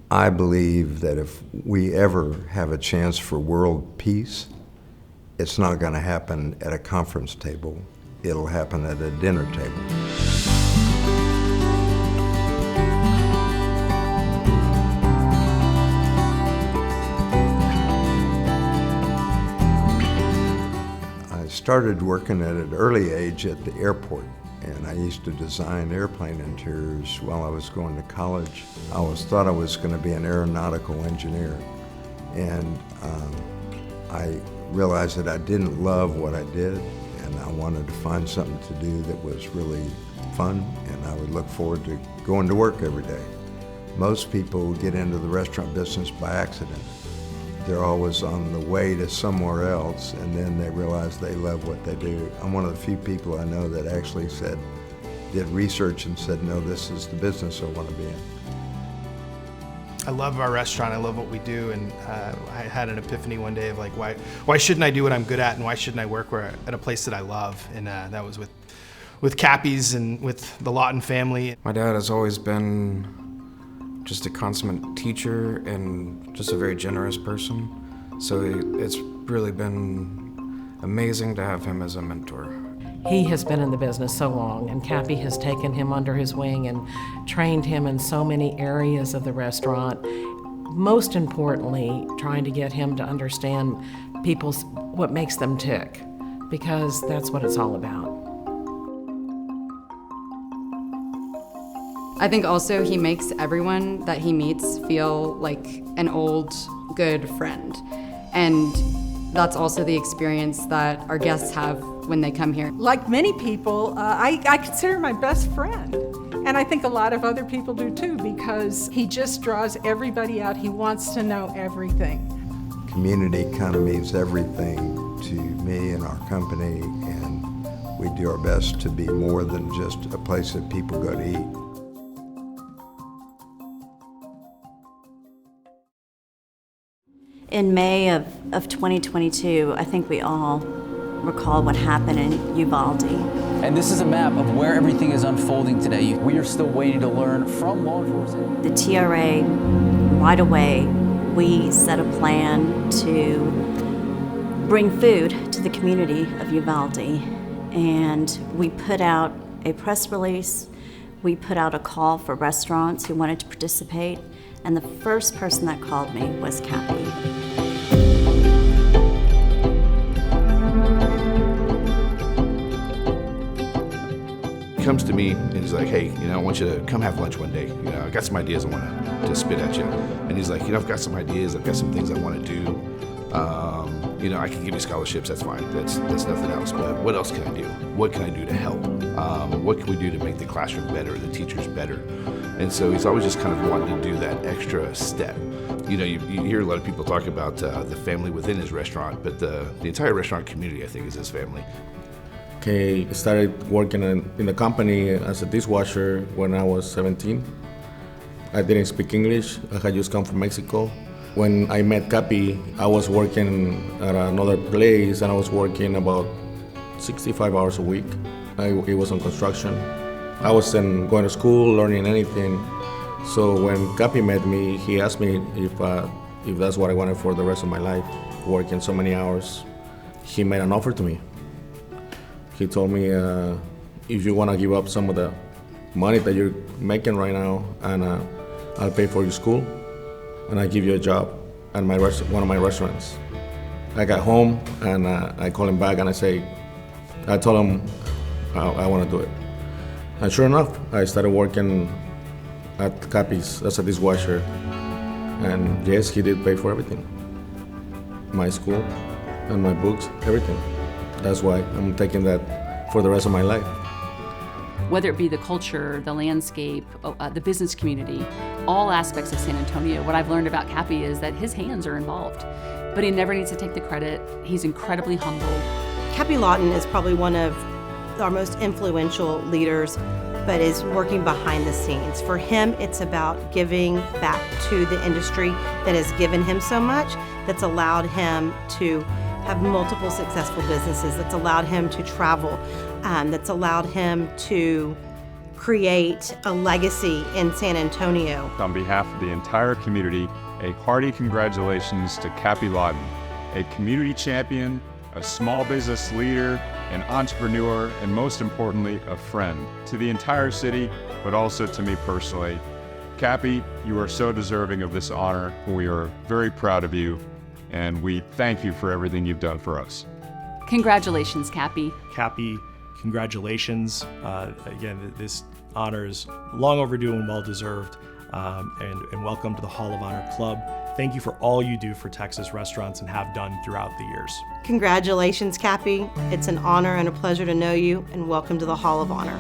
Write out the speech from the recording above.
I believe that if we ever have a chance for world peace, it's not going to happen at a conference table. It'll happen at a dinner table. I started working at an early age at the airport, and I used to design airplane interiors while I was going to college. I always thought I was going to be an aeronautical engineer, and I realized that I didn't love what I did, and I wanted to find something to do that was really fun, and I would look forward to going to work every day. Most people get into the restaurant business by accident. They're always on the way to somewhere else, and then they realize they love what they do. I'm one of the few people I know that actually did research and said, no, this is the business I want to be in. I love our restaurant, I love what we do, and I had an epiphany one day of like, why shouldn't I do what I'm good at, and why shouldn't I work at a place that I love? And that was with Cappy's and with the Lawton family. My dad has always been just a consummate teacher and just a very generous person. So it's really been amazing to have him as a mentor. He has been in the business so long, and Cappy has taken him under his wing and trained him in so many areas of the restaurant. Most importantly, trying to get him to understand what makes them tick, because that's what it's all about. I think also he makes everyone that he meets feel like an old, good friend. And that's also the experience that our guests have when they come here. Like many people, I consider my best friend. And I think a lot of other people do too, because he just draws everybody out. He wants to know everything. Community kind of means everything to me and our company, and we do our best to be more than just a place that people go to eat. In May of 2022, I think we all recall what happened in Uvalde. And this is a map of where everything is unfolding today. We are still waiting to learn from law enforcement. The TRA, right away, we set a plan to bring food to the community of Uvalde. And we put out a press release. We put out a call for restaurants who wanted to participate. And the first person that called me was Cappy. He comes to me and he's like, hey, I want you to come have lunch one day. I got some ideas I want to spit at you. And he's like, I've got some ideas, I've got some things I want to do. I can give you scholarships, that's fine. That's nothing else. But what else can I do? What can I do to help? What can we do to make the classroom better, the teachers better? And so he's always just kind of wanting to do that extra step. You hear a lot of people talk about the family within his restaurant, but the entire restaurant community, I think, is his family. I started working in the company as a dishwasher when I was 17. I didn't speak English. I had just come from Mexico. When I met Cappy, I was working at another place, and I was working about 65 hours a week. It was on construction. I wasn't going to school, learning anything. So when Cappy met me, he asked me if that's what I wanted for the rest of my life, working so many hours. He made an offer to me. He told me, if you want to give up some of the money that you're making right now, and I'll pay for your school, and I'll give you a job at one of my restaurants. I got home, and I called him back, and I told him I want to do it. And sure enough, I started working at Cappy's as a dishwasher. And yes, he did pay for everything. My school and my books, everything. That's why I'm taking that for the rest of my life. Whether it be the culture, the landscape, the business community, all aspects of San Antonio, what I've learned about Cappy is that his hands are involved, but he never needs to take the credit. He's incredibly humble. Cappy Lawton is probably one of our most influential leaders, but is working behind the scenes. For him, it's about giving back to the industry that has given him so much, that's allowed him to have multiple successful businesses, that's allowed him to travel, that's allowed him to create a legacy in San Antonio. On behalf of the entire community, a hearty congratulations to Cappy Lawton, a community champion, a small business leader, an entrepreneur, and most importantly, a friend to the entire city, but also to me personally. Cappy, you are so deserving of this honor. We are very proud of you, and we thank you for everything you've done for us. Congratulations, Cappy. Cappy, congratulations. Again, this honor is long overdue and well-deserved, and welcome to the Hall of Honor Club. Thank you for all you do for Texas restaurants and have done throughout the years. Congratulations, Cappy. It's an honor and a pleasure to know you, and welcome to the Hall of Honor.